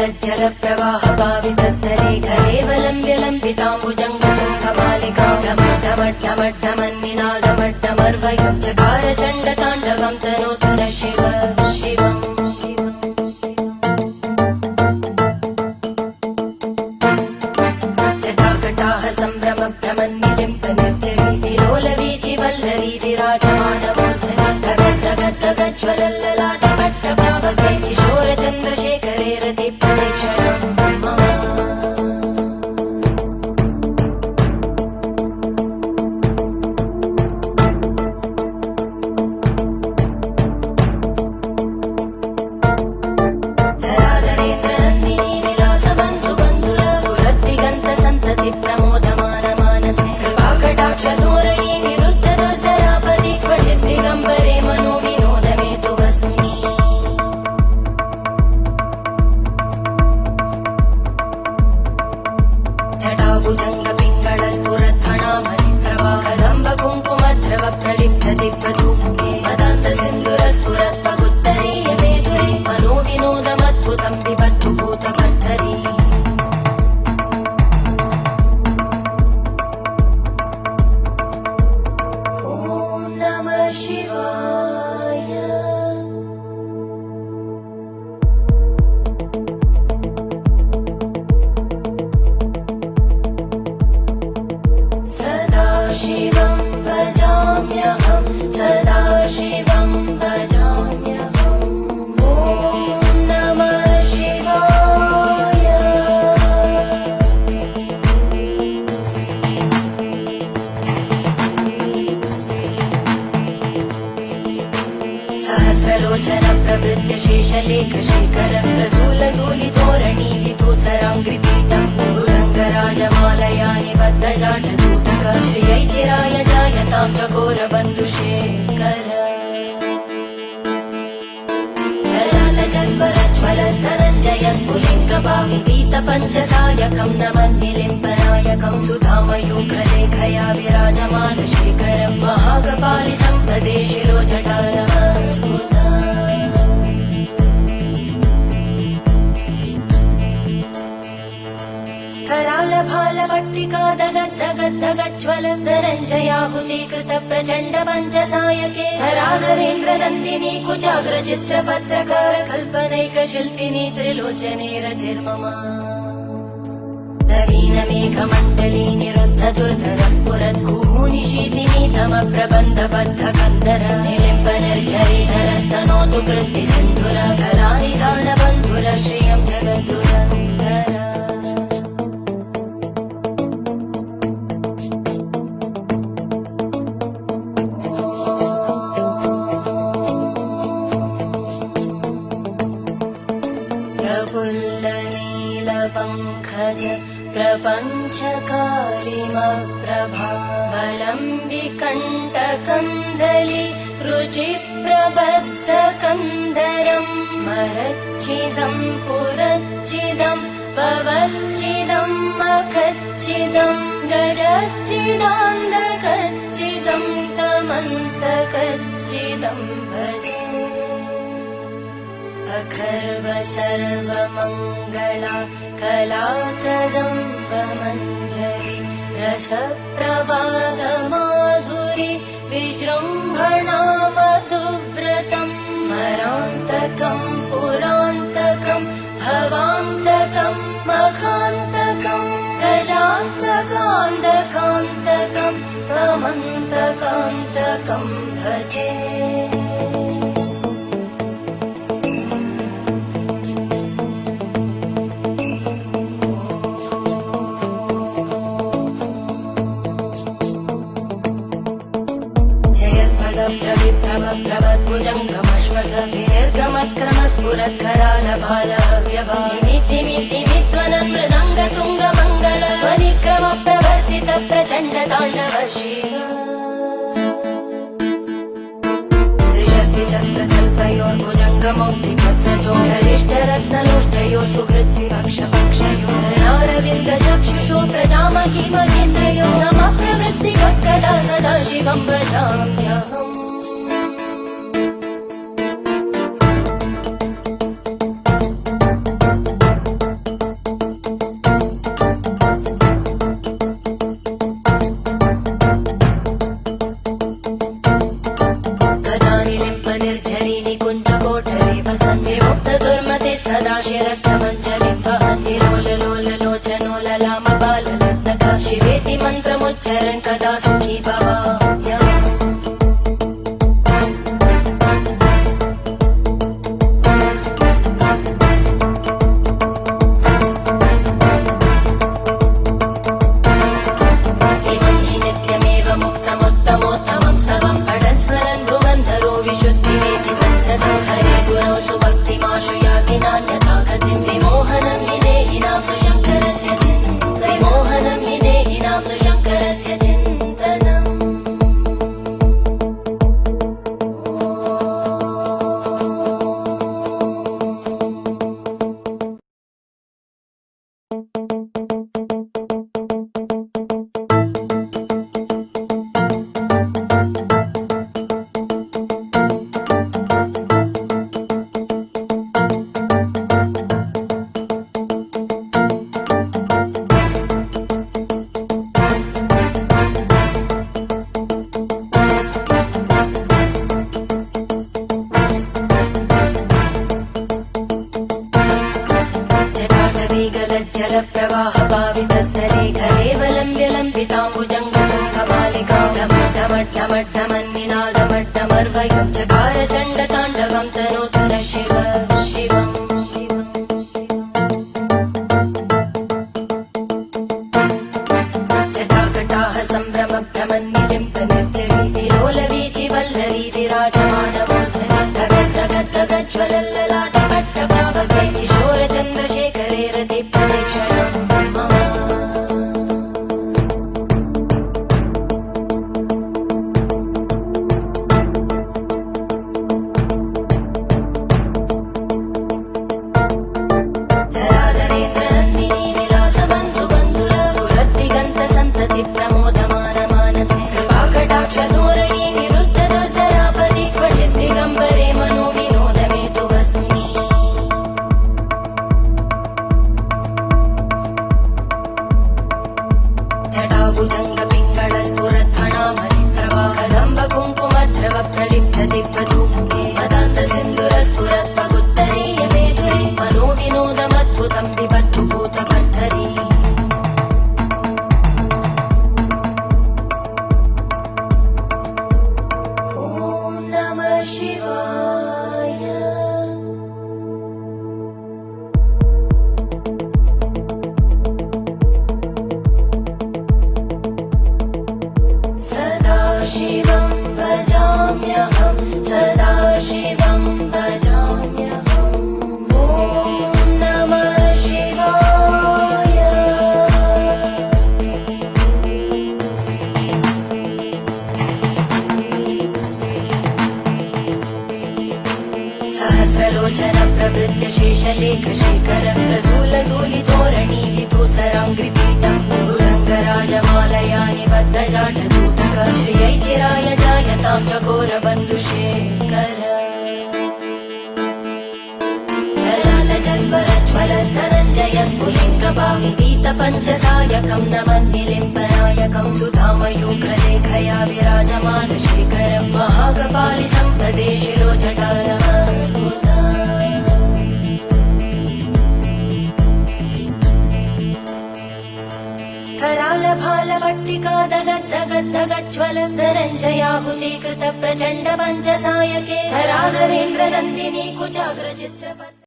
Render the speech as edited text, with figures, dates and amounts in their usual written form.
तज्जल प्रवाह पावितस्थले कलेवलम्ब्य लम्बिताम्बुजङ्गतुङ्गमालिकां ढमड्ढमड्ढमड्ढमन्निनादमड्ढमर्वयं चकार चण्डताण्डवं तनोतु न शिव शिवम् जटाकटाः सम्भ्रम भ्रमन्निलिम्प निर्जरी विलोलवीचि वल्लरी विराजमानमूर्धनि धगद्धगद्धगज्ज्वलल्ललाटपट्टपावके किशोरचन्द्रशेखरे रति प्रदक्षिणम् शिवं भजाम्यहं सदा शिवं भजाम्यहम् ॐ नमः शिवाय सहस्रलोचन प्रभृत्य शेषलेख शेखर प्रसूलधूलितोरणी विदूसराङ्घ्रिपीठं भुजङ्गराजमालया निबद्धजाटजूटक श्रियै चिराय जायतां चकोरबन्धुशेखर ललाटजल्परज्ज्वलद्धनञ्जय स्फुलिङ्गभाविपीतपञ्चसायकं नमन्निलिम्पनायकं सुधामयूखलेखया विराजमानशेखरं महागपालि सम्पदे शिरोजटानमस्कुता करालभालभट्टिका दगद्धगद्धगज्ज्वलद्धनञ्जयाहुतीकृत प्रचण्ड पञ्चसायके धराधरेन्द्रनन्दिनी कुचाग्रचित्रपत्रकार कल्पनैकशिल्पिनी त्रिलोचने रतिर्मम नवीनमेघमण्डली निरुद्ध दुर्धरस्फुरद्गूनिशीतिनी तमप्रबन्धबद्धकन्दर निलिम्ब निर्झरीधरस्तनोतु कृत्ति सिन्धुर कलानिधानबन्धुर श्रियं जगद्दुरन्धर प्रपञ्चकारिमप्रभावलम्बिकण्टकं दलि रुचिप्रबद्धकन्धरं स्मरच्चिदं पुरच्चिदं भवच्चिदं मखच्चिदं गजच्चिदान्धकच्चिदं तमन्तकच्चिदं भजे अखर्व सर्वमङ्गला कलाकदम्बमञ्जरी रसप्रवाहमाधुरी विजृम्भणा मधुव्रतं स्मरान्तकं पुरान्तकं भवान्तकं मखान्तकं गजान्तकान्तकान्तकं तमन्तकान्तकं भजे प्रभद्भुजङ्गमश्वस विनिर्गमत्क्रमस्फुरत्करालभालहव्यवामिद्धिमिद्धिमिध्वनन् मृदङ्गतुङ्गमङ्गल परिक्रम प्रवर्तित प्रचण्डताण्डव शिव त्रिशक्तिचक्रकल्पयोर्भुजङ्गमौक्तिकस्रजो हरिष्ठरत्नलोष्टयोः सुहृद्विपक्षपक्षयोः धरणारविन्दचक्षुषो प्रजामहि महेन्द्रयोः समप्रवृत्तिकक्कदा सदा शिवं भजाम्यहम् गम्भीरस्तमञ्जलिं वहन्ति लोललोललोचनोललामबालरत्नका शिवेति मन्त्रमुच्चरन् कदा सुखी भवाम्यहम् विशुद्धिमेति सन्ततं हरे गुरौ सुभक्तिमाशु याति नान्यथा गतिं विमोहनं हि देहिनां सुशङ्करस्य चिन्तनं विमोहनं हि देहिनां सुशङ्करस्य चिन्तनम् जलप्रवाह पावितस्तरे घरेवलम्ब्य लम्बिताम्बुजङ्गमालिकां ढमड्ढमड्ढमड्ढमन्निनादमड्ढमर्वयं चकार चण्डताण्डवं तनोतु न शिव शिवम् जटाकटाः सम्भ्रम भ्रमन्निलिम्प निर्जरी विलोलवीचि वल्लरी विराजमानमूर्धनि धगद्धगद्धगज्ज्वलल्ललाटपट्टपावके किशोरचन्द्रशेखरे रति प्रदक्षिणम् मम धराधरेन्द्रनन्दिनी विलासबन्धुबन्धुर स्फुरद्दिगन्तसन्तति प्रमोदमानमानसे कृपाकटाक्षधोरणी निरुद्धदुर्धरापदि क्वचिद्दिगम्बरे मनो विनोदमेतु वस्तुनि जटाभुजङ्गपिङ्गळस्फुरद्फणामणिप्रवाहदम्ब कुङ्कुमद्रव प्रलिप्तदिव्यधूमुखे मदान्तसिन्धुरस्फुरत्पगुत्तरीयमेधुरे मनो विनोदमद्भुतं बिबद्धु भूतकर्धरी ॐ नमः शिवाय सदा शिवं भजाम्यहं सदा शिवं भजाम्यहम् ॐ नमः शिवाय सहस्रलोचन प्रभृत्य शेषलेखशेखर प्रसूलधूलितोरणी विदूसराङ्घ्रिपीठं भुजङ्गराजमालया निबद्धजाटजूटक श्रियै चिराय जायतां चकोरबन्धुशेखर ललाटजल्परज्ज्वलद्धनञ्जय स्फुलिङ्गभाविगीतपञ्चसायकं नमन्निलिम्पनायकं सुधामयूखलेखया विराजमानशेखरं महाकपालि सम्पदे शिरोजटालमस्तुता करालभालभट्टिका दगद्धगद्धगज्ज्वल धनञ्जयाहुतीकृत प्रचण्ड पञ्चसायके धराधरेन्द्रनन्दिनी कुचाग्रचित्रपट